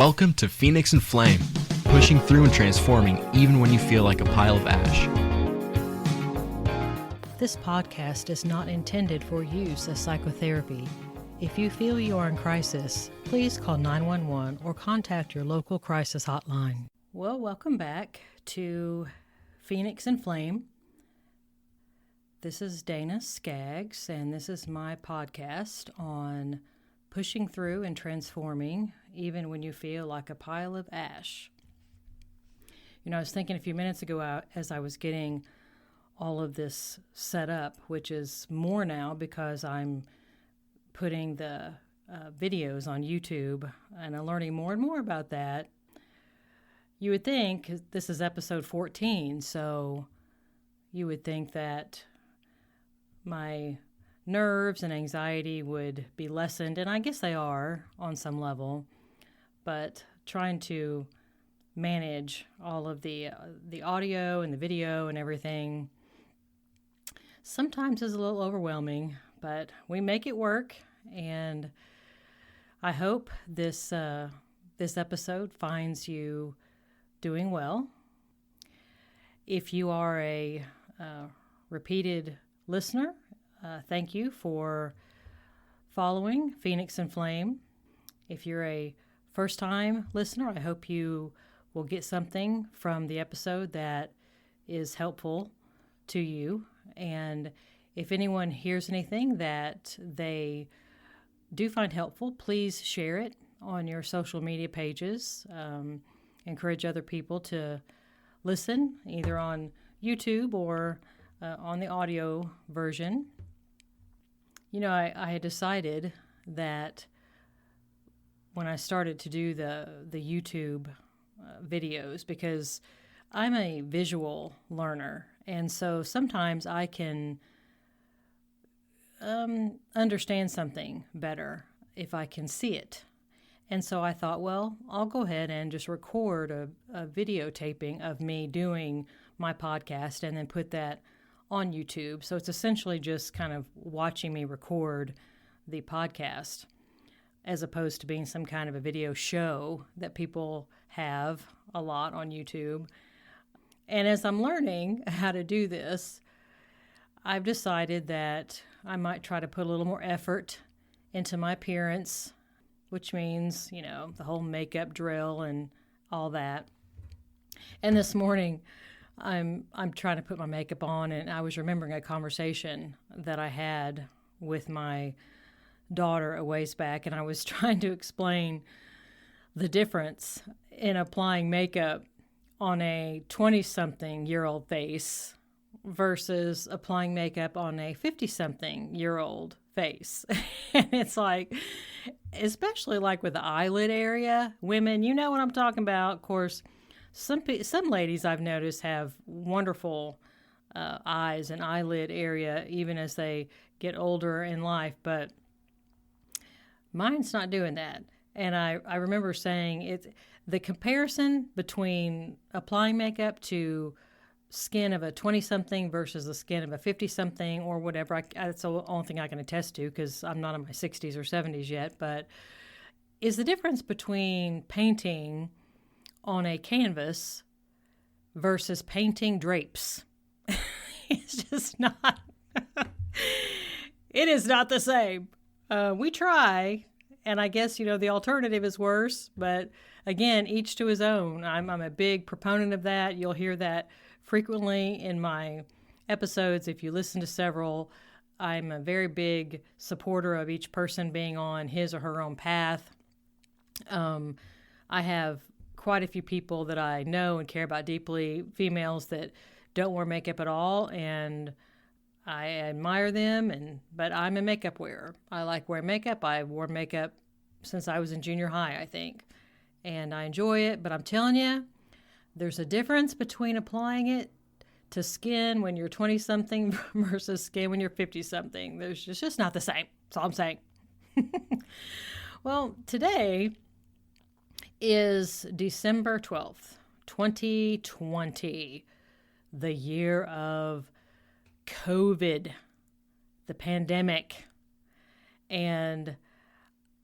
Welcome to Phoenix and Flame, pushing through and transforming even when you feel like a pile of ash. This podcast is not intended for use as psychotherapy. If you feel you are in crisis, please call 911 or contact your local crisis hotline. Well, welcome back to Phoenix and Flame. This is Dana Skaggs, and this is my podcast on pushing through and transforming even when you feel like a pile of ash. You know, I was thinking a few minutes ago as I was getting all of this set up, which is more now because I'm putting the videos on YouTube and I'm learning more and more about that. You would think, this is episode 14, so you would think that my nerves and anxiety would be lessened, and I guess they are on some level, but trying to manage all of the audio and the video and everything sometimes is a little overwhelming, but we make it work, and I hope this episode finds you doing well. If you are a repeated listener, thank you for following Phoenix and Flame. If you're a first-time listener, I hope you will get something from the episode that is helpful to you. And if anyone hears anything that they do find helpful, please share it on your social media pages. Encourage other people to listen, either on YouTube or on the audio version. You know, I had decided that when I started to do the YouTube videos, because I'm a visual learner, and so sometimes I can understand something better if I can see it. And so I thought, well, I'll go ahead and just record a videotaping of me doing my podcast and then put that on YouTube. So it's essentially just kind of watching me record the podcast as opposed to being some kind of a video show that people have a lot on YouTube. And as I'm learning how to do this, I've decided that I might try to put a little more effort into my appearance, which means, you know, the whole makeup drill and all that. And this morning, I'm trying to put my makeup on, and I was remembering a conversation that I had with my daughter a ways back, and I was trying to explain the difference in applying makeup on a 20-something-year-old face versus applying makeup on a 50-something-year-old face. And it's like, especially like with the eyelid area, women, you know what I'm talking about. Of course, some ladies I've noticed have wonderful eyes and eyelid area even as they get older in life, but mine's not doing that. And I remember saying the comparison between applying makeup to skin of a 20-something versus the skin of a 50-something or whatever. That's the only thing I can attest to because I'm not in my 60s or 70s yet, but is the difference between painting on a canvas versus painting drapes. It's just not, it is not the same. We try, and I guess, you know, the alternative is worse, but again, each to his own. I'm a big proponent of that. You'll hear that frequently in my episodes. If you listen to several, I'm a very big supporter of each person being on his or her own path. I have quite a few people that I know and care about deeply, females that don't wear makeup at all, and I admire them, but I'm a makeup wearer. I like wearing makeup. I wore makeup since I was in junior high, I think, and I enjoy it, but I'm telling you, there's a difference between applying it to skin when you're 20-something versus skin when you're 50-something. It's just not the same. That's all I'm saying. Well, today is December 12th, 2020, the year of COVID, the pandemic. And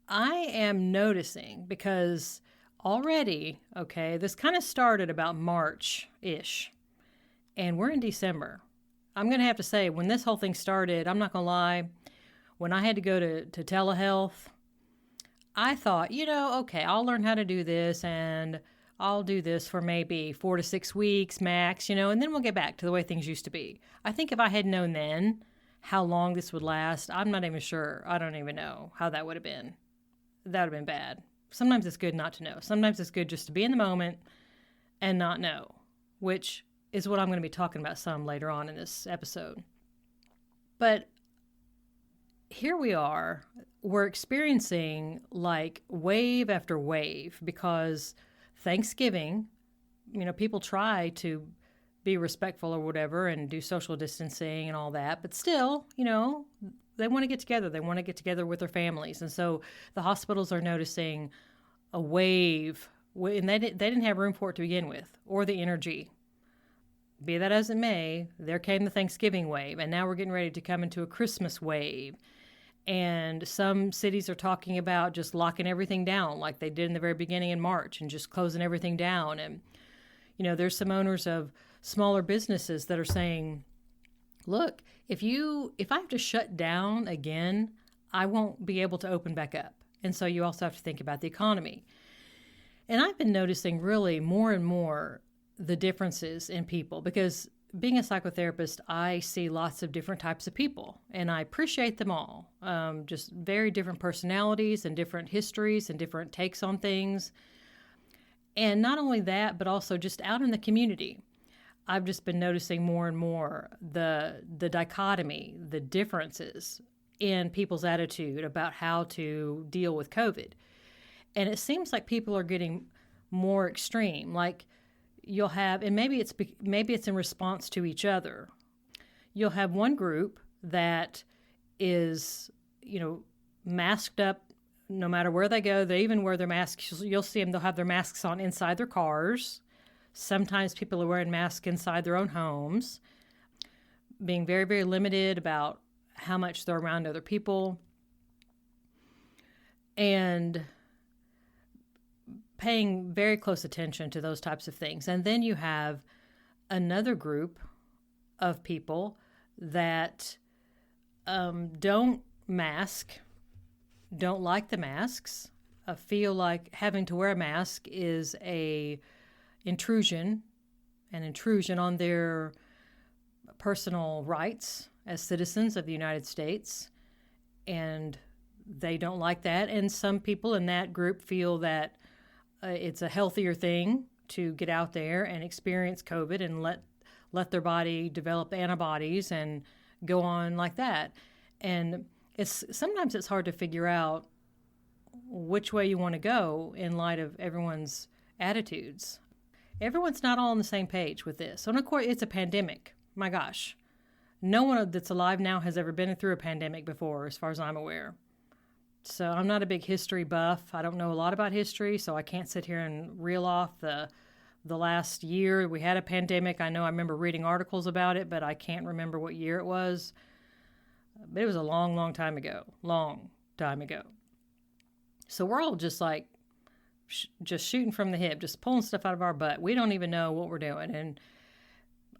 I am noticing, because already, okay, this kind of started about March-ish, and we're in December. I'm going to have to say, when this whole thing started, I'm not going to lie, when I had to go to telehealth, I thought, okay, I'll learn how to do this, and I'll do this for maybe 4 to 6 weeks max, and then we'll get back to the way things used to be. I think if I had known then how long this would last, I'm not even sure. I don't even know how that would have been. That would have been bad. Sometimes it's good not to know. Sometimes it's good just to be in the moment and not know, which is what I'm going to be talking about some later on in this episode. But here we are. We're experiencing like wave after wave because Thanksgiving, people try to be respectful or whatever and do social distancing and all that, but still, they want to get together. They want to get together with their families. And so the hospitals are noticing a wave, and they didn't have room for it to begin with, or the energy. Be that as it may, there came the Thanksgiving wave, and now we're getting ready to come into a Christmas wave. And some cities are talking about just locking everything down like they did in the very beginning in March and just closing everything down. And, there's some owners of smaller businesses that are saying, look, if I have to shut down again, I won't be able to open back up. And so you also have to think about the economy. And I've been noticing really more and more the differences in people because being a psychotherapist, I see lots of different types of people, and I appreciate them all. Just very different personalities and different histories and different takes on things. And not only that, but also just out in the community, I've just been noticing more and more the dichotomy, the differences in people's attitude about how to deal with COVID. And it seems like people are getting more extreme. Like you'll have, and maybe it's in response to each other. You'll have one group that is, masked up no matter where they go. They even wear their masks. You'll see them, they'll have their masks on inside their cars. Sometimes people are wearing masks inside their own homes, being very, very limited about how much they're around other people, and paying very close attention to those types of things. And then you have another group of people that don't mask, don't like the masks, feel like having to wear a mask is an intrusion on their personal rights as citizens of the United States, and they don't like that. And some people in that group feel that it's a healthier thing to get out there and experience COVID and let their body develop antibodies and go on like that. And sometimes it's hard to figure out which way you want to go in light of everyone's attitudes. Everyone's not all on the same page with this. And of course, it's a pandemic. My gosh. No one that's alive now has ever been through a pandemic before, as far as I'm aware. So I'm not a big history buff. I don't know a lot about history, so I can't sit here and reel off the last year we had a pandemic. I remember reading articles about it, but I can't remember what year it was. But it was a long, long time ago. Long time ago. So we're all just like, just shooting from the hip, just pulling stuff out of our butt. We don't even know what we're doing. And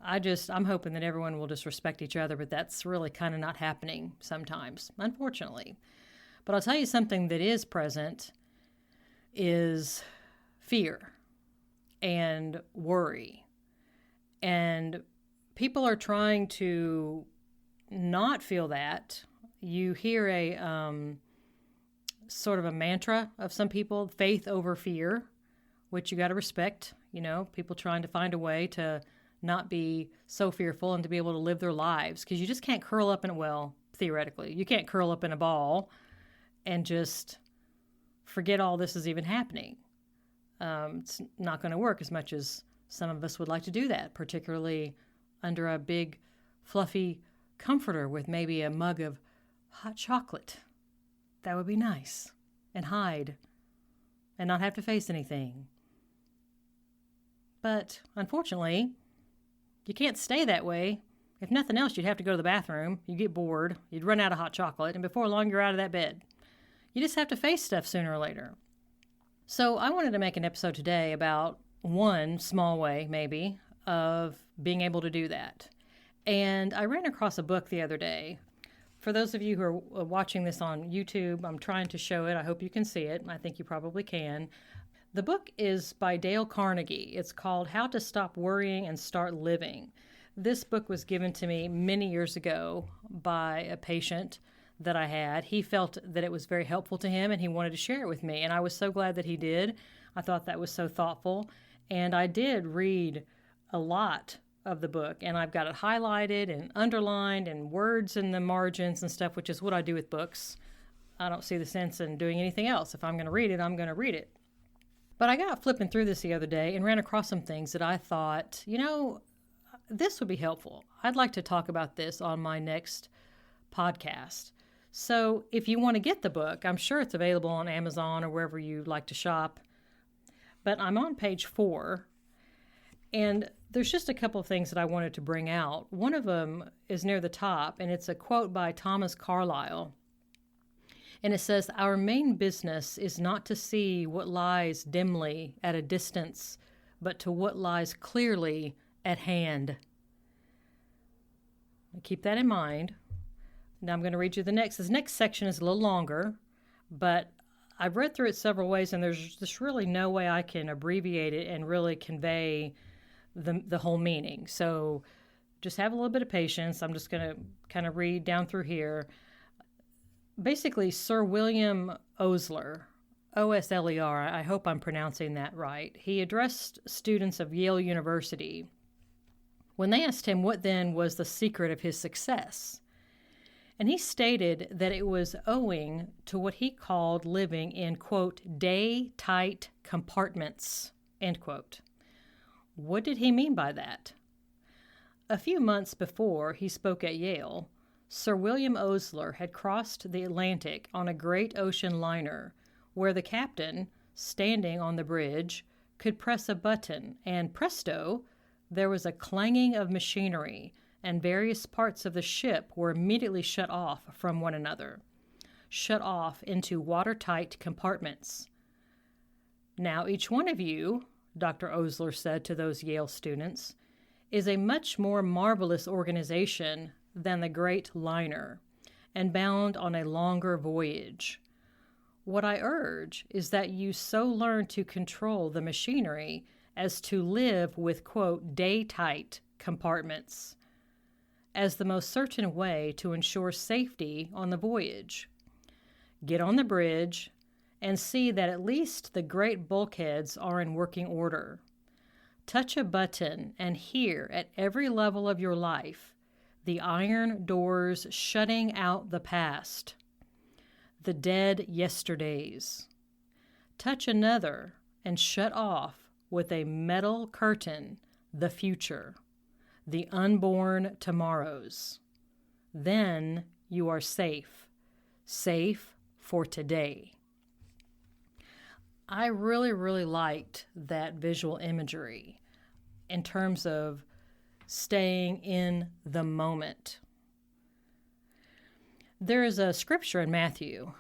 I'm hoping that everyone will just respect each other, but that's really kind of not happening sometimes, unfortunately. But I'll tell you something that is present is fear and worry. And people are trying to not feel that. You hear a sort of a mantra of some people, faith over fear, which you got to respect. People trying to find a way to not be so fearful and to be able to live their lives, because you just can't curl up theoretically, you can't curl up in a ball and just forget all this is even happening. It's not going to work as much as some of us would like to do that, particularly under a big, fluffy comforter with maybe a mug of hot chocolate. That would be nice. And hide and not have to face anything. But unfortunately, you can't stay that way. If nothing else, you'd have to go to the bathroom. You'd get bored. You'd run out of hot chocolate. And before long, you're out of that bed. You just have to face stuff sooner or later. So I wanted to make an episode today about one small way, maybe, of being able to do that. And I ran across a book the other day. For those of you who are watching this on YouTube, I'm trying to show it. I hope you can see it. I think you probably can. The book is by Dale Carnegie. It's called How to Stop Worrying and Start Living. This book was given to me many years ago by a patient that I had. He felt that it was very helpful to him and he wanted to share it with me. And I was so glad that he did. I thought that was so thoughtful. And I did read a lot of the book, and I've got it highlighted and underlined and words in the margins and stuff, which is what I do with books. I don't see the sense in doing anything else. If I'm going to read it, I'm going to read it. But I got flipping through this the other day and ran across some things that I thought, this would be helpful. I'd like to talk about this on my next podcast. So if you want to get the book, I'm sure it's available on Amazon or wherever you like to shop. But I'm on page 4, and there's just a couple of things that I wanted to bring out. One of them is near the top, and it's a quote by Thomas Carlyle. And it says, "Our main business is not to see what lies dimly at a distance, but to what lies clearly at hand." Keep that in mind. Now I'm going to read you the next. This next section is a little longer, but I've read through it several ways, and there's just really no way I can abbreviate it and really convey the whole meaning. So just have a little bit of patience. I'm just going to kind of read down through here. Basically, Sir William Osler, O-S-L-E-R, I hope I'm pronouncing that right. He addressed students of Yale University when they asked him what then was the secret of his success. And he stated that it was owing to what he called living in, quote, day-tight compartments, end quote. What did he mean by that? A few months before he spoke at Yale, Sir William Osler had crossed the Atlantic on a great ocean liner where the captain, standing on the bridge, could press a button, and presto, there was a clanging of machinery, and various parts of the ship were immediately shut off from one another, shut off into watertight compartments. "Now each one of you," Dr. Osler said to those Yale students, "is a much more marvelous organization than the great liner, and bound on a longer voyage. What I urge is that you so learn to control the machinery as to live with, quote, day-tight compartments, as the most certain way to ensure safety on the voyage. Get on the bridge and see that at least the great bulkheads are in working order. Touch a button and hear at every level of your life the iron doors shutting out the past, the dead yesterdays. Touch another and shut off with a metal curtain the future, the unborn tomorrows. Then you are safe, safe for today." I really, really liked that visual imagery in terms of staying in the moment. There is a scripture in Matthew.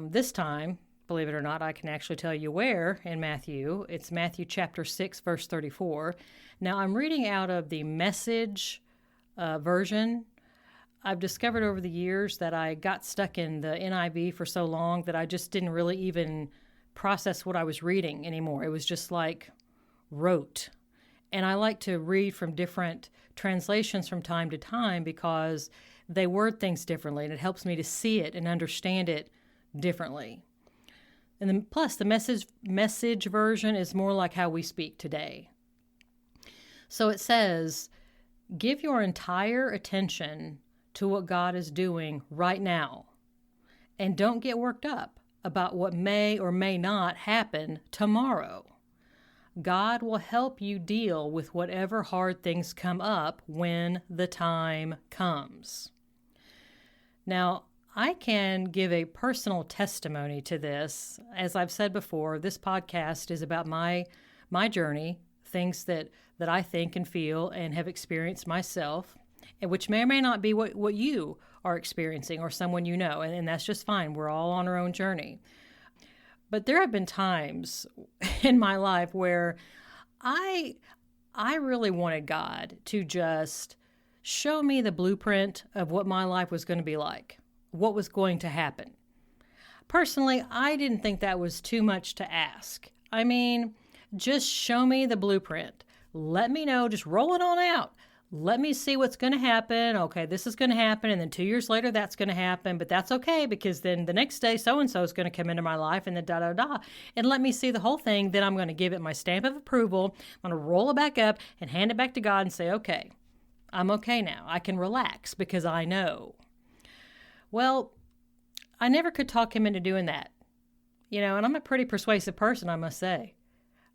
This time, believe it or not, I can actually tell you where in Matthew. It's Matthew chapter 6, verse 34. Now, I'm reading out of the Message version. I've discovered over the years that I got stuck in the NIV for so long that I just didn't really even process what I was reading anymore. It was just like rote. And I like to read from different translations from time to time because they word things differently, and it helps me to see it and understand it differently. And then plus the message version is more like how we speak today. So it says, "Give your entire attention to what God is doing right now, and don't get worked up about what may or may not happen tomorrow. God will help you deal with whatever hard things come up when the time comes." Now, I can give a personal testimony to this. As I've said before, this podcast is about my journey, things that I think and feel and have experienced myself, and which may or may not be what you are experiencing or someone you know, and that's just fine. We're all on our own journey. But there have been times in my life where I really wanted God to just show me the blueprint of what my life was going to be like, what was going to happen. Personally, I didn't think that was too much to ask. I mean, just show me the blueprint. Let me know, just roll it on out. Let me see what's going to happen. Okay, this is going to happen. And then 2 years later, that's going to happen. But that's okay, because then the next day, so-and-so is going to come into my life, and then da-da-da. And let me see the whole thing. Then I'm going to give it my stamp of approval. I'm going to roll it back up and hand it back to God and say, okay, I'm okay now. I can relax because I know. Well, I never could talk him into doing that. And I'm a pretty persuasive person, I must say.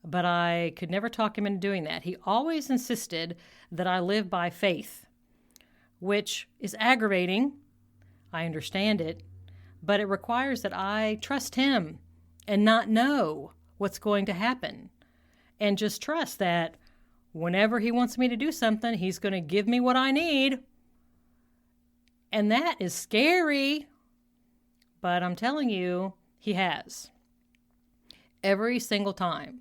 But I could never talk him into doing that. He always insisted that I live by faith, which is aggravating. I understand it. But it requires that I trust him and not know what's going to happen. And just trust that whenever he wants me to do something, he's going to give me what I need. And that is scary. But I'm telling you, he has. Every single time.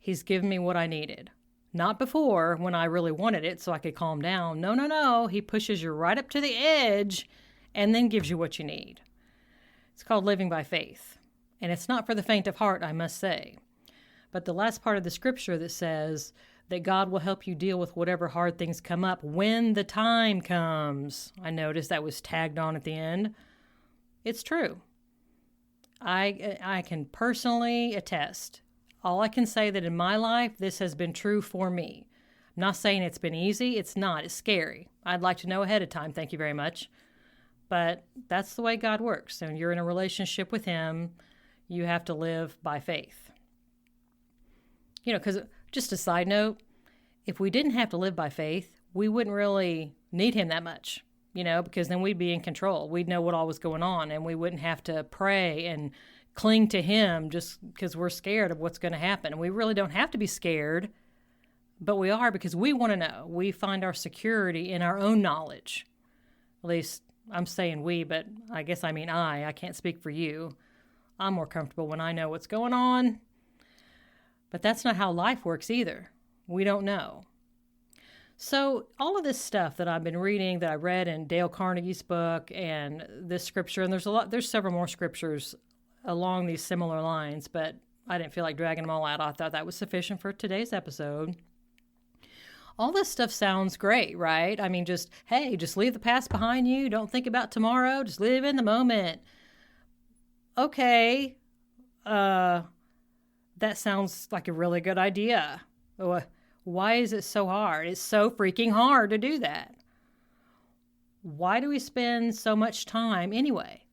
He's given me what I needed. Not before, when I really wanted it so I could calm down. No. He pushes you right up to the edge and then gives you what you need. It's called living by faith. And it's not for the faint of heart, I must say. But the last part of the scripture that says that God will help you deal with whatever hard things come up when the time comes. I noticed that was tagged on at the end. It's true. I can personally attest. All I can say that in my life, this has been true for me. I'm not saying it's been easy. It's not. It's scary. I'd like to know ahead of time. Thank you very much. But that's the way God works. And you're in a relationship with him. You have to live by faith. Because just a side note, if we didn't have to live by faith, we wouldn't really need him that much, because then we'd be in control. We'd know what all was going on, and we wouldn't have to pray and cling to him just because we're scared of what's going to happen. And we really don't have to be scared, but we are, because we want to know. We find our security in our own knowledge. At least I'm saying we, but I guess I mean I can't speak for you. I'm more comfortable when I know what's going on. But that's not how life works either. We don't know. So all of this stuff that I've been reading, that I read in Dale Carnegie's book, and this scripture, and there's several more scriptures along these similar lines, but I didn't feel like dragging them all out. I thought that was sufficient for today's episode. All this stuff sounds great, right? I mean, just leave the past behind you. Don't think about tomorrow. Just live in the moment. Okay. That sounds like a really good idea. Why is it so hard? It's so freaking hard to do that. Why do we spend so much time anyway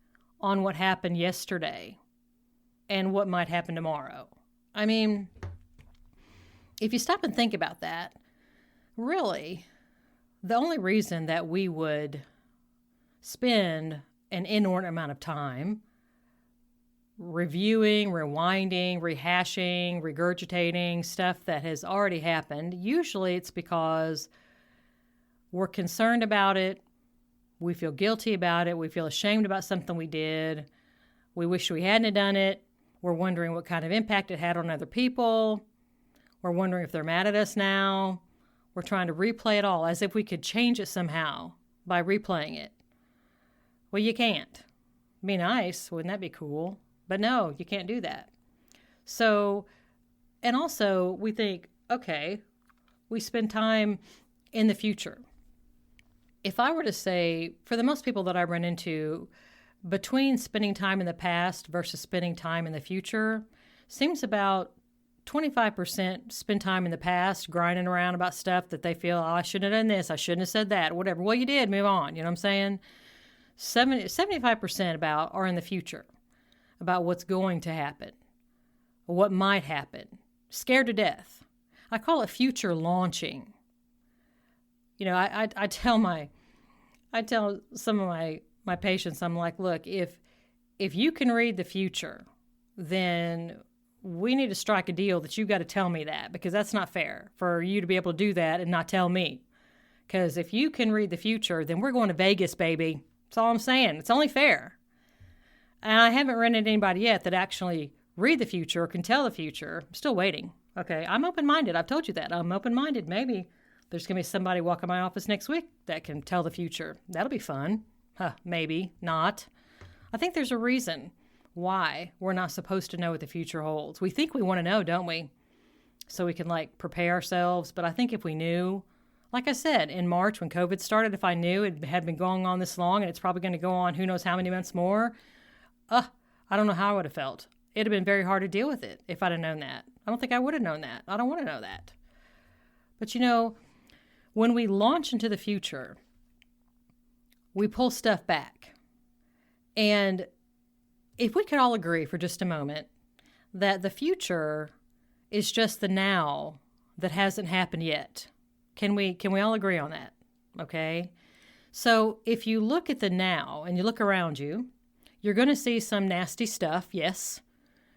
on what happened yesterday and what might happen tomorrow? I mean, if you stop and think about that, really, the only reason that we would spend an inordinate amount of time reviewing, rewinding, rehashing, regurgitating stuff that has already happened, usually it's because we're concerned about it, we feel guilty about it, we feel ashamed about something we did, we wish we hadn't done it, we're wondering what kind of impact it had on other people, we're wondering if they're mad at us now, we're trying to replay it all as if we could change it somehow by replaying it. Well, you can't. Be nice, wouldn't that be cool? But no, you can't do that. So, and also we think, okay, we spend time in the future. If I were to say, for the most people that I run into, between spending time in the past versus spending time in the future, seems about 25% spend time in the past grinding around about stuff that they feel, I shouldn't have done this, I shouldn't have said that, whatever. Well, you did, move on, you know what I'm saying? 75% about are in the future, about what's going to happen, what might happen, scared to death. I call it future launching. I tell some of my patients, I'm like, look, if you can read the future, then we need to strike a deal that you've got to tell me that, because that's not fair for you to be able to do that and not tell me. Because if you can read the future, then we're going to Vegas, baby. That's all I'm saying. It's only fair. And I haven't run into anybody yet that actually read the future or can tell the future. I'm still waiting. Okay, I'm open-minded. I've told you that. I'm open-minded. Maybe there's going to be somebody walk in my office next week that can tell the future. That'll be fun. Maybe not. I think there's a reason why we're not supposed to know what the future holds. We think we want to know, don't we? So we can prepare ourselves. But I think if we knew, like I said, in March when COVID started, if I knew it had been going on this long and it's probably going to go on who knows how many months more, I don't know how I would have felt. It'd have been very hard to deal with it if I'd have known that. I don't think I would have known that. I don't want to know that. But when we launch into the future, we pull stuff back. And if we could all agree for just a moment that the future is just the now that hasn't happened yet. Can we all agree on that? Okay? So if you look at the now and you look around you, you're going to see some nasty stuff, yes.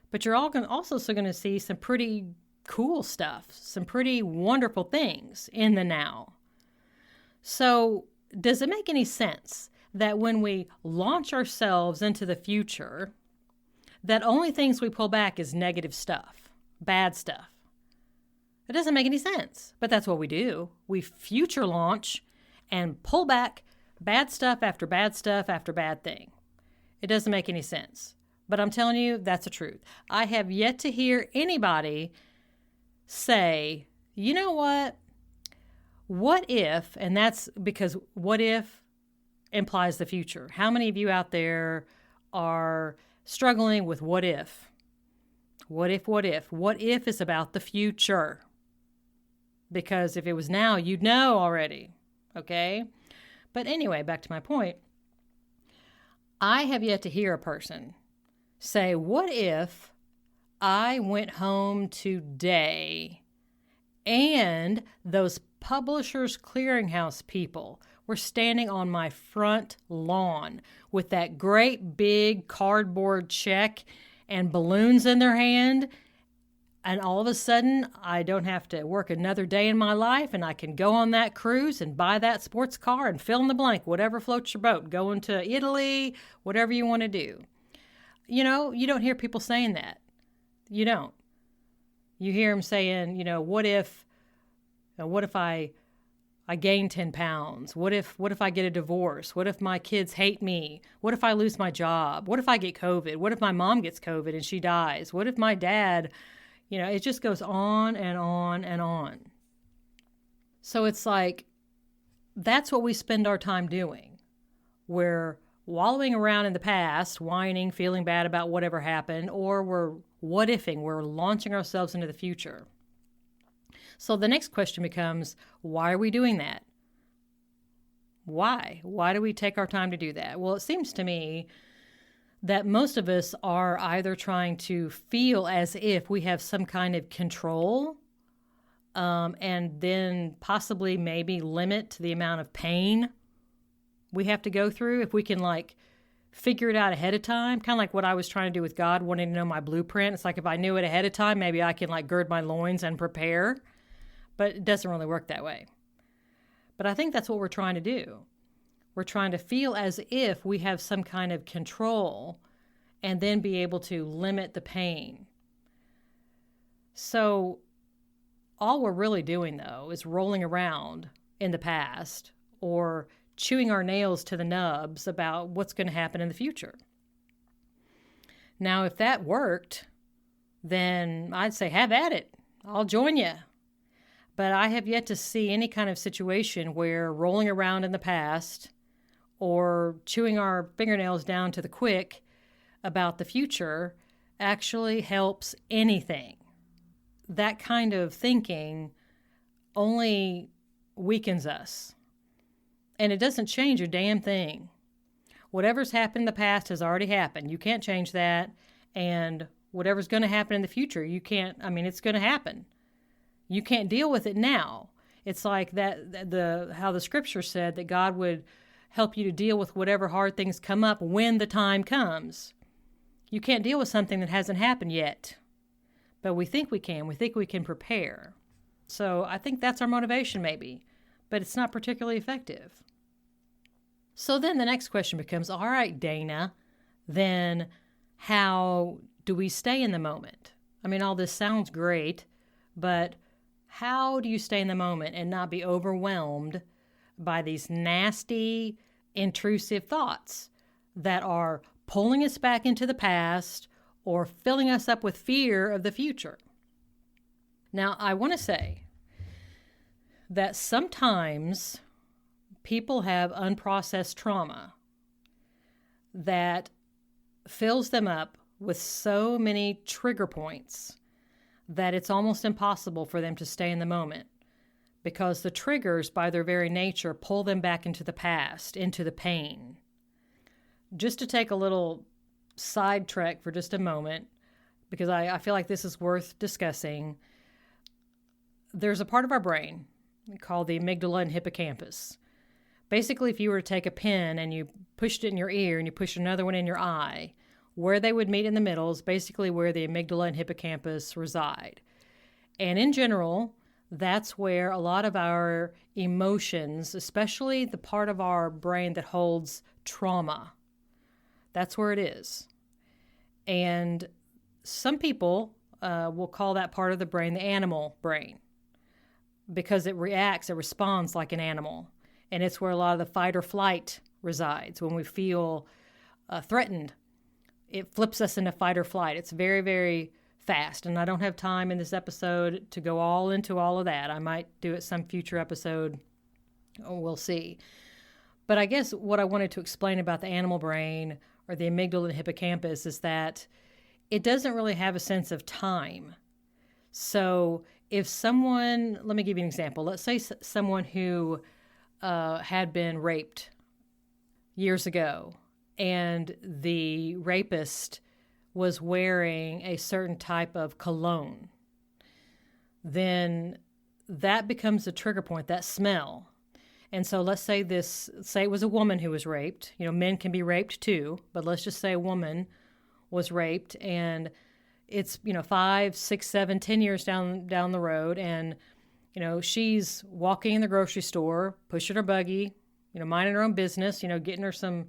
But you're also going to see some pretty cool stuff, some pretty wonderful things in the now. So does it make any sense that when we launch ourselves into the future, that only things we pull back is negative stuff, bad stuff? It doesn't make any sense, but that's what we do. We future launch and pull back bad stuff after bad stuff after bad thing. It doesn't make any sense. But I'm telling you, that's the truth. I have yet to hear anybody say, you know what? What if, and that's because what if implies the future. How many of you out there are struggling with what if? What if? What if is about the future. Because if it was now, you'd know already. Okay? But anyway, back to my point. I have yet to hear a person say, what if I went home today and those Publishers Clearinghouse people were standing on my front lawn with that great big cardboard check and balloons in their hand, and all of a sudden I don't have to work another day in my life and I can go on that cruise and buy that sports car and fill in the blank, whatever floats your boat, going to Italy, whatever you want to do. You don't hear people saying that. You don't. You hear them saying, what if I gain 10 pounds? What if I get a divorce? What if my kids hate me? What if I lose my job? What if I get COVID? What if my mom gets COVID and she dies? What if my dad, it just goes on and on and on. So it's that's what we spend our time doing. We're wallowing around in the past, whining, feeling bad about whatever happened, or we're what-ifing, we're launching ourselves into the future. So the next question becomes, why are we doing that? Why? Why do we take our time to do that? Well, it seems to me that most of us are either trying to feel as if we have some kind of control, and then possibly maybe limit the amount of pain we have to go through. If we can figure it out ahead of time, kind of like what I was trying to do with God, wanting to know my blueprint. It's if I knew it ahead of time, maybe I can gird my loins and prepare. But it doesn't really work that way. But I think that's what we're trying to do. We're trying to feel as if we have some kind of control and then be able to limit the pain. So all we're really doing, though, is rolling around in the past or chewing our nails to the nubs about what's going to happen in the future. Now, if that worked, then I'd say have at it. I'll join you. But I have yet to see any kind of situation where rolling around in the past or chewing our fingernails down to the quick about the future actually helps anything. That kind of thinking only weakens us. And it doesn't change a damn thing. Whatever's happened in the past has already happened. You can't change that. And whatever's going to happen in the future, it's going to happen. You can't deal with it now. It's like how the scripture said that God would help you to deal with whatever hard things come up when the time comes. You can't deal with something that hasn't happened yet. But we think we can. We think we can prepare. So I think that's our motivation maybe. But it's not particularly effective. So then the next question becomes, all right, Dana, then how do we stay in the moment? I mean, all this sounds great, but how do you stay in the moment and not be overwhelmed by these nasty, intrusive thoughts that are pulling us back into the past or filling us up with fear of the future? Now, I want to say that sometimes people have unprocessed trauma that fills them up with so many trigger points that it's almost impossible for them to stay in the moment, because the triggers, by their very nature, pull them back into the past, into the pain. Just to take a little sidetrack for just a moment, because I feel like this is worth discussing, there's a part of our brain called the amygdala and hippocampus. Basically, if you were to take a pin and you pushed it in your ear and you pushed another one in your eye, where they would meet in the middle is basically where the amygdala and hippocampus reside. And in general, that's where a lot of our emotions, especially the part of our brain that holds trauma, that's where it is. And some people will call that part of the brain the animal brain, because it responds like an animal. And it's where a lot of the fight or flight resides. When we feel threatened, it flips us into fight or flight. It's very, very fast. And I don't have time in this episode to go all into all of that. I might do it some future episode. We'll see. But I guess what I wanted to explain about the animal brain or the amygdala and hippocampus is that it doesn't really have a sense of time. So if someone, let me give you an example. Let's say someone who had been raped years ago, and the rapist was wearing a certain type of cologne, then that becomes a trigger point, that smell. And so let's say it was a woman who was raped. You know, men can be raped too, but let's just say a woman was raped, and it's, 5, 6, 7, 10 years down the road, and she's walking in the grocery store, pushing her buggy, minding her own business, getting her some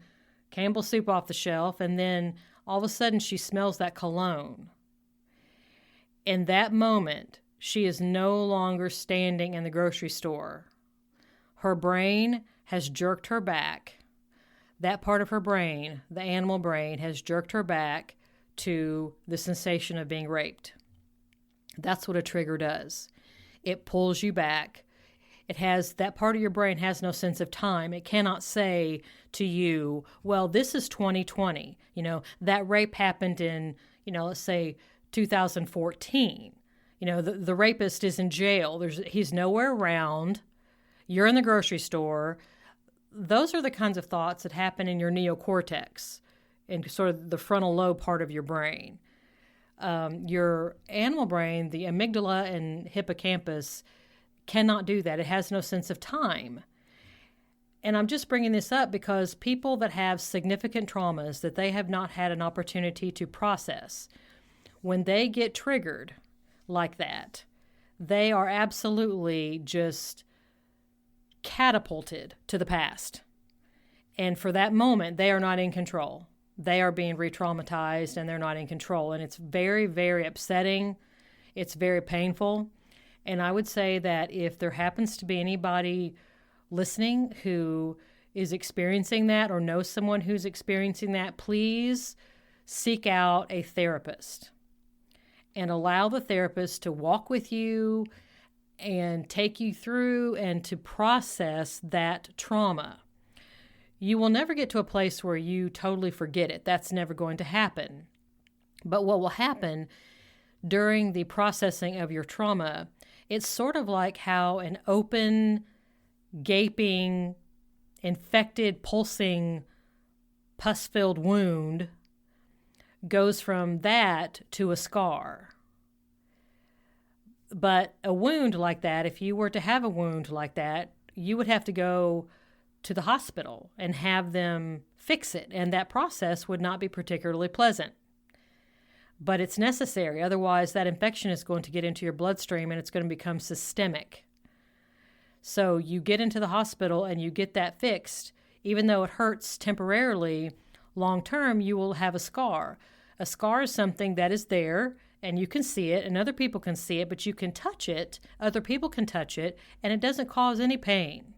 Campbell's soup off the shelf, and then all of a sudden she smells that cologne. In that moment, she is no longer standing in the grocery store. Her brain has jerked her back. That part of her brain, the animal brain, has jerked her back to the sensation of being raped. That's what a trigger does. It pulls you back. That part of your brain has no sense of time. It cannot say to you, well, this is 2020. That rape happened in, let's say 2014. The rapist is in jail. He's nowhere around. You're in the grocery store. Those are the kinds of thoughts that happen in your neocortex, in sort of the frontal lobe part of your brain. Your animal brain, the amygdala and hippocampus, cannot do that. It has no sense of time. And I'm just bringing this up because people that have significant traumas that they have not had an opportunity to process, when they get triggered like that, they are absolutely just catapulted to the past. And for that moment, they are not in control. They are being re-traumatized and they're not in control. And it's very, very upsetting. It's very painful. And I would say that if there happens to be anybody listening who is experiencing that or knows someone who's experiencing that, please seek out a therapist and allow the therapist to walk with you and take you through and to process that trauma. You will never get to a place where you totally forget it. That's never going to happen. But what will happen during the processing of your trauma, it's sort of like how an open, gaping, infected, pulsing, pus-filled wound goes from that to a scar. But a wound like that, if you were to have a wound like that, you would have to go to the hospital and have them fix it. And that process would not be particularly pleasant. But it's necessary. Otherwise, that infection is going to get into your bloodstream and it's going to become systemic. So you get into the hospital and you get that fixed. Even though it hurts temporarily, long term, you will have a scar. A scar is something that is there and you can see it and other people can see it, but you can touch it, other people can touch it, and it doesn't cause any pain.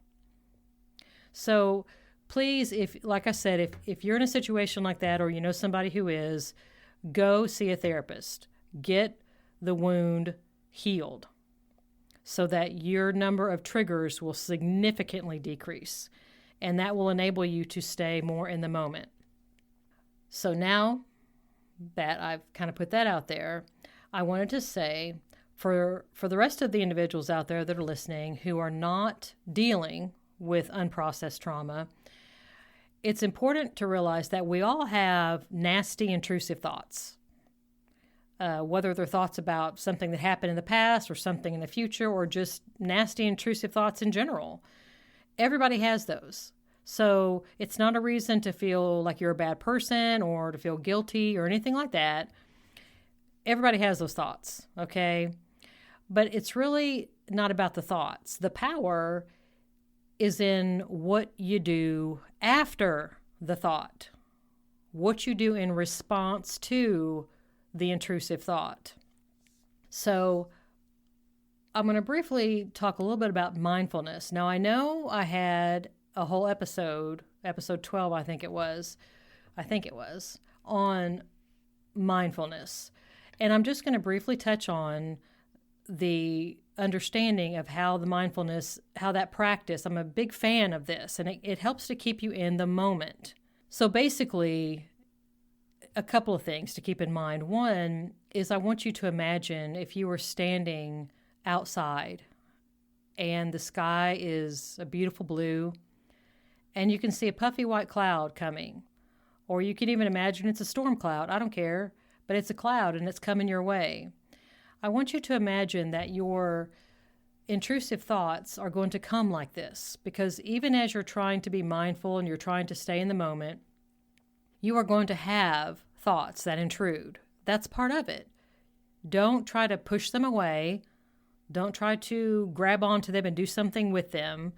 So please, like I said, if you're in a situation like that or you know somebody who is, go see a therapist. Get the wound healed so that your number of triggers will significantly decrease, and that will enable you to stay more in the moment. So now that I've kind of put that out there, I wanted to say for the rest of the individuals out there that are listening who are not dealing with unprocessed trauma, it's important to realize that we all have nasty, intrusive thoughts. Whether they're thoughts about something that happened in the past or something in the future or just nasty, intrusive thoughts in general. Everybody has those. So it's not a reason to feel like you're a bad person or to feel guilty or anything like that. Everybody has those thoughts, okay? But it's really not about the thoughts. The power is in what you do after the thought, what you do in response to the intrusive thought. So I'm going to briefly talk a little bit about mindfulness. Now, I know I had a whole episode 12, I think it was, on mindfulness. And I'm just going to briefly touch on the understanding of how the mindfulness, how that practice, I'm a big fan of this, and it helps to keep you in the moment. So basically, a couple of things to keep in mind. One is I want you to imagine if you were standing outside and the sky is a beautiful blue and you can see a puffy white cloud coming, or you can even imagine it's a storm cloud. I don't care, but it's a cloud and it's coming your way. I want you to imagine that your intrusive thoughts are going to come like this, because even as you're trying to be mindful and you're trying to stay in the moment, you are going to have thoughts that intrude. That's part of it. Don't try to push them away. Don't try to grab onto them and do something with them.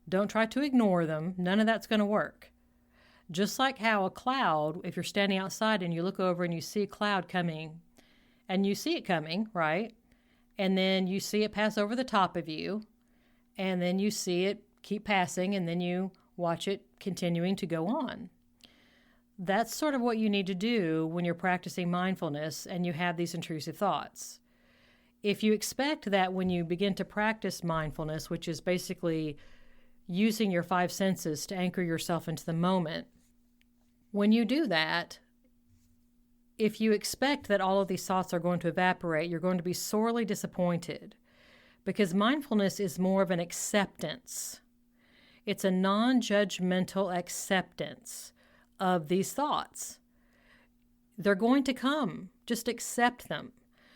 Don't try to ignore them. None of that's going to work. Just like how a cloud, if you're standing outside and you look over and you see a cloud coming, and you see it coming, right? And then you see it pass over the top of you, and then you see it keep passing, and then you watch it continuing to go on. That's sort of what you need to do when you're practicing mindfulness and you have these intrusive thoughts. If you expect that when you begin to practice mindfulness, which is basically using your five senses to anchor yourself into the moment, when you do that, if you expect that all of these thoughts are going to evaporate, you're going to be sorely disappointed, because mindfulness is more of an acceptance. It's a non-judgmental acceptance of these thoughts. They're going to come. Just accept them.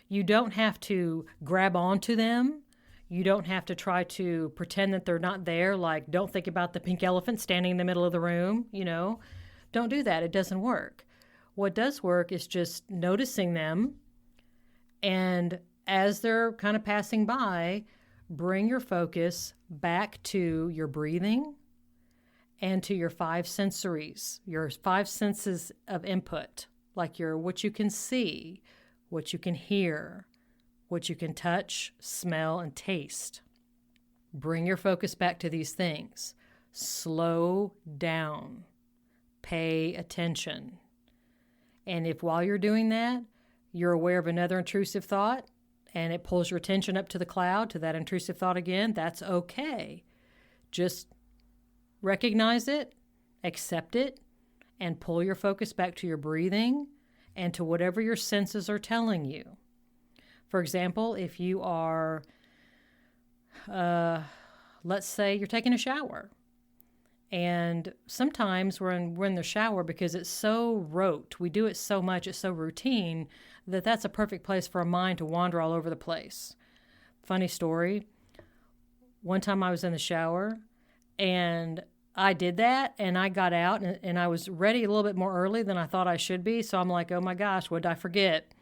You don't have to grab onto them. You don't have to try to pretend that they're not there, like don't think about the pink elephant standing in the middle of the room, Don't do that. It doesn't work. What does work is just noticing them, and as they're kind of passing by, bring your focus back to your breathing and to your five sensories, your five senses of input, like what you can see, what you can hear, what you can touch, smell, and taste. Bring your focus back to these things. Slow down. Pay attention. And if while you're doing that, you're aware of another intrusive thought, and it pulls your attention up to the cloud, to that intrusive thought again, that's okay. Just recognize it, accept it, and pull your focus back to your breathing and to whatever your senses are telling you. For example, if you are, let's say you're taking a shower, and sometimes we're in the shower because it's so rote. We do it so much, it's so routine, that's a perfect place for a mind to wander all over the place. Funny story. One time I was in the shower, and I did that, and I got out, and I was ready a little bit more early than I thought I should be, so I'm like, oh my gosh, what did I forget?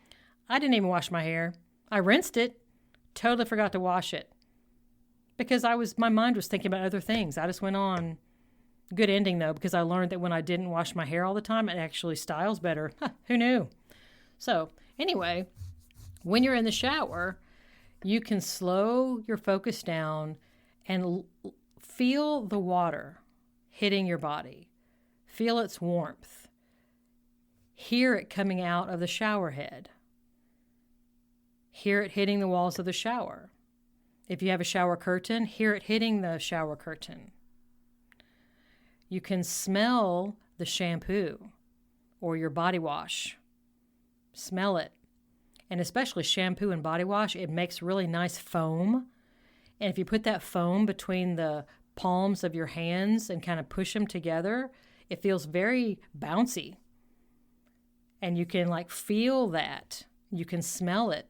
I didn't even wash my hair. I rinsed it, totally forgot to wash it, because my mind was thinking about other things. I just went on. Good ending, though, because I learned that when I didn't wash my hair all the time, it actually styles better. Who knew? So anyway, when you're in the shower, you can slow your focus down and feel the water hitting your body. Feel its warmth. Hear it coming out of the shower head. Hear it hitting the walls of the shower. If you have a shower curtain, hear it hitting the shower curtain. You can smell the shampoo or your body wash. Smell it. And especially shampoo and body wash, it makes really nice foam. And if you put that foam between the palms of your hands and kind of push them together, it feels very bouncy. And you can like feel that. You can smell it.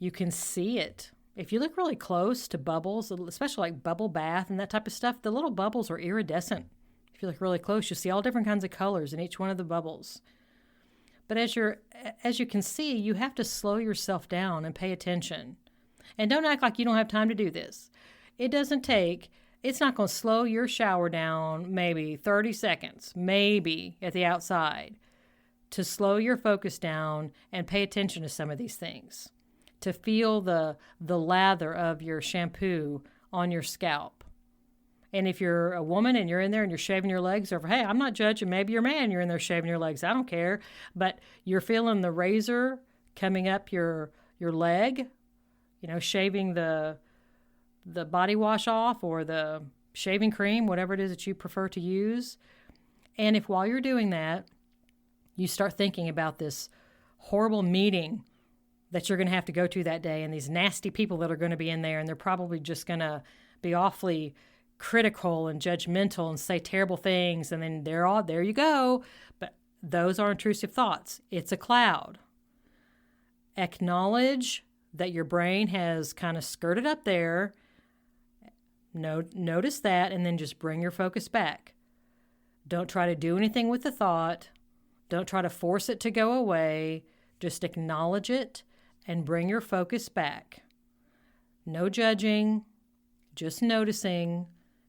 You can see it. If you look really close to bubbles, especially like bubble bath and that type of stuff, the little bubbles are iridescent. If you look really close, you'll see all different kinds of colors in each one of the bubbles. But as you can see, you have to slow yourself down and pay attention. And don't act like you don't have time to do this. It's not going to slow your shower down maybe 30 seconds, maybe at the outside, to slow your focus down and pay attention to some of these things. To feel the lather of your shampoo on your scalp. And if you're a woman and you're in there and you're shaving your legs, or hey, I'm not judging, maybe you're a man, you're in there shaving your legs, I don't care. But you're feeling the razor coming up your leg, shaving the body wash off or the shaving cream, whatever it is that you prefer to use. And if while you're doing that, you start thinking about this horrible meeting that you're going to have to go to that day and these nasty people that are going to be in there, and they're probably just going to be awfully critical and judgmental and say terrible things, and then there you go. But those are intrusive thoughts. It's a cloud. Acknowledge that your brain has kind of skirted up there. Notice that, and then just bring your focus back. Don't try to do anything with the thought. Don't try to force it to go away. Just acknowledge it and bring your focus back. No judging, just noticing.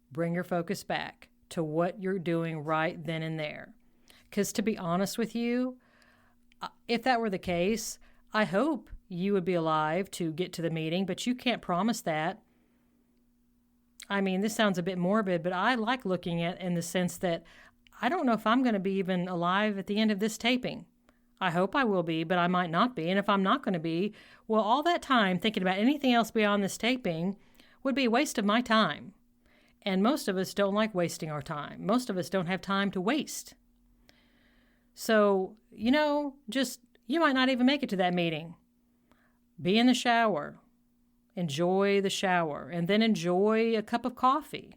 Bring your focus back to what you're doing right then and there. Because to be honest with you, if that were the case, I hope you would be alive to get to the meeting, but you can't promise that. I mean, this sounds a bit morbid, but I like looking at it in the sense that I don't know if I'm going to be even alive at the end of this taping. I hope I will be, but I might not be. And if I'm not going to be, well, all that time thinking about anything else beyond this taping would be a waste of my time. And most of us don't like wasting our time. Most of us don't have time to waste. So, you might not even make it to that meeting. Be in the shower. Enjoy the shower. And then enjoy a cup of coffee.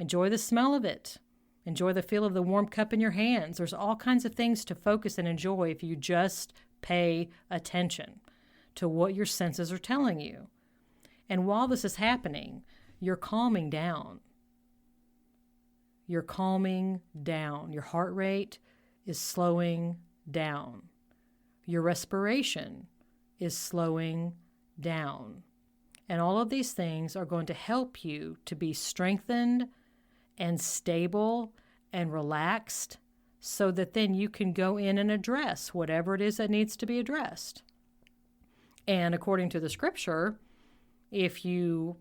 Enjoy the smell of it. Enjoy the feel of the warm cup in your hands. There's all kinds of things to focus and enjoy if you just pay attention to what your senses are telling you. And while this is happening, you're calming down. You're calming down. Your heart rate is slowing down. Your respiration is slowing down. And all of these things are going to help you to be strengthened and stable and relaxed so that then you can go in and address whatever it is that needs to be addressed. And according to the scripture, if you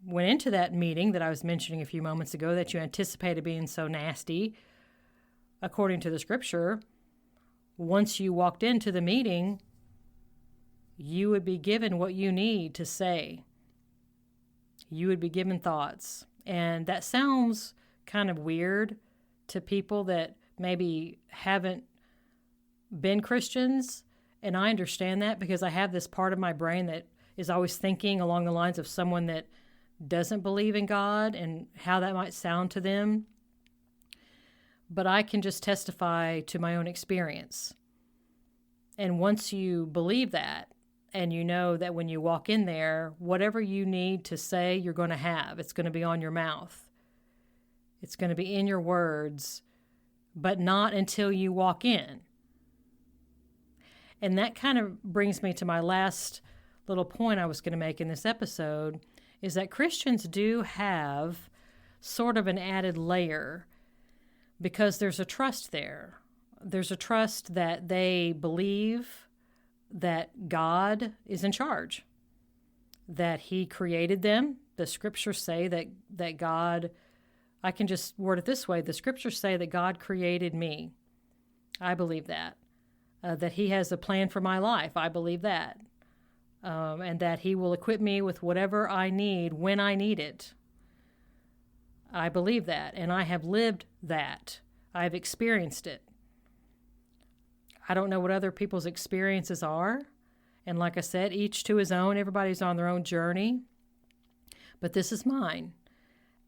went into that meeting that I was mentioning a few moments ago that you anticipated being so nasty, according to the scripture, once you walked into the meeting, you would be given what you need to say. You would be given thoughts. And that sounds kind of weird to people that maybe haven't been Christians. And I understand that because I have this part of my brain that is always thinking along the lines of someone that doesn't believe in God and how that might sound to them. But I can just testify to my own experience. And once you believe that, and you know that when you walk in there, whatever you need to say, you're going to have. It's going to be on your mouth. It's going to be in your words, but not until you walk in. And that kind of brings me to my last little point I was going to make in this episode, is that Christians do have sort of an added layer because there's a trust there. There's a trust that they believe that God is in charge, that He created them. The scriptures say that God, I can just word it this way, the scriptures say that God created me. I believe that. That He has a plan for my life. I believe that. And that He will equip me with whatever I need when I need it. I believe that, and I have lived that. I've experienced it. I don't know what other people's experiences are. And like I said, each to his own. Everybody's on their own journey. But this is mine.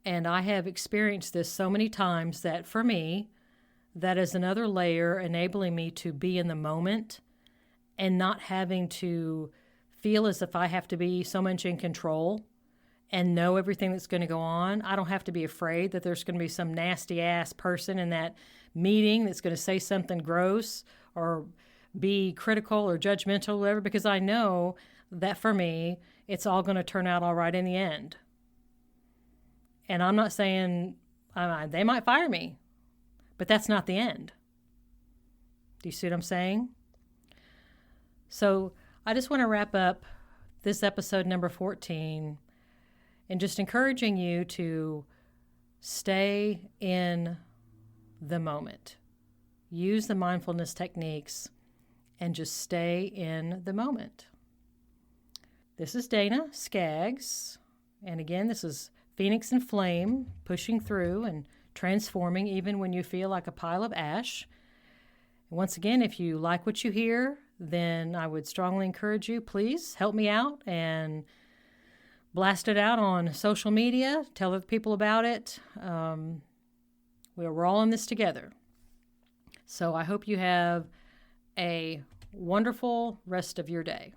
And I have experienced this so many times that for me, that is another layer enabling me to be in the moment and not having to feel as if I have to be so much in control and know everything that's going to go on. I don't have to be afraid that there's going to be some nasty ass person in that meeting that's going to say something gross or be critical or judgmental or whatever, because I know that for me, it's all going to turn out all right in the end. And I'm not saying they might fire me, but that's not the end. Do you see what I'm saying? So I just want to wrap up this episode number 14 and just encouraging you to stay in the moment. Use the mindfulness techniques and just stay in the moment. This is Dana Skaggs. And again, this is Phoenix and Flame, pushing through and transforming even when you feel like a pile of ash. And once again, if you like what you hear, then I would strongly encourage you, please help me out and blast it out on social media. Tell other people about it. We're all in this together. So I hope you have a wonderful rest of your day.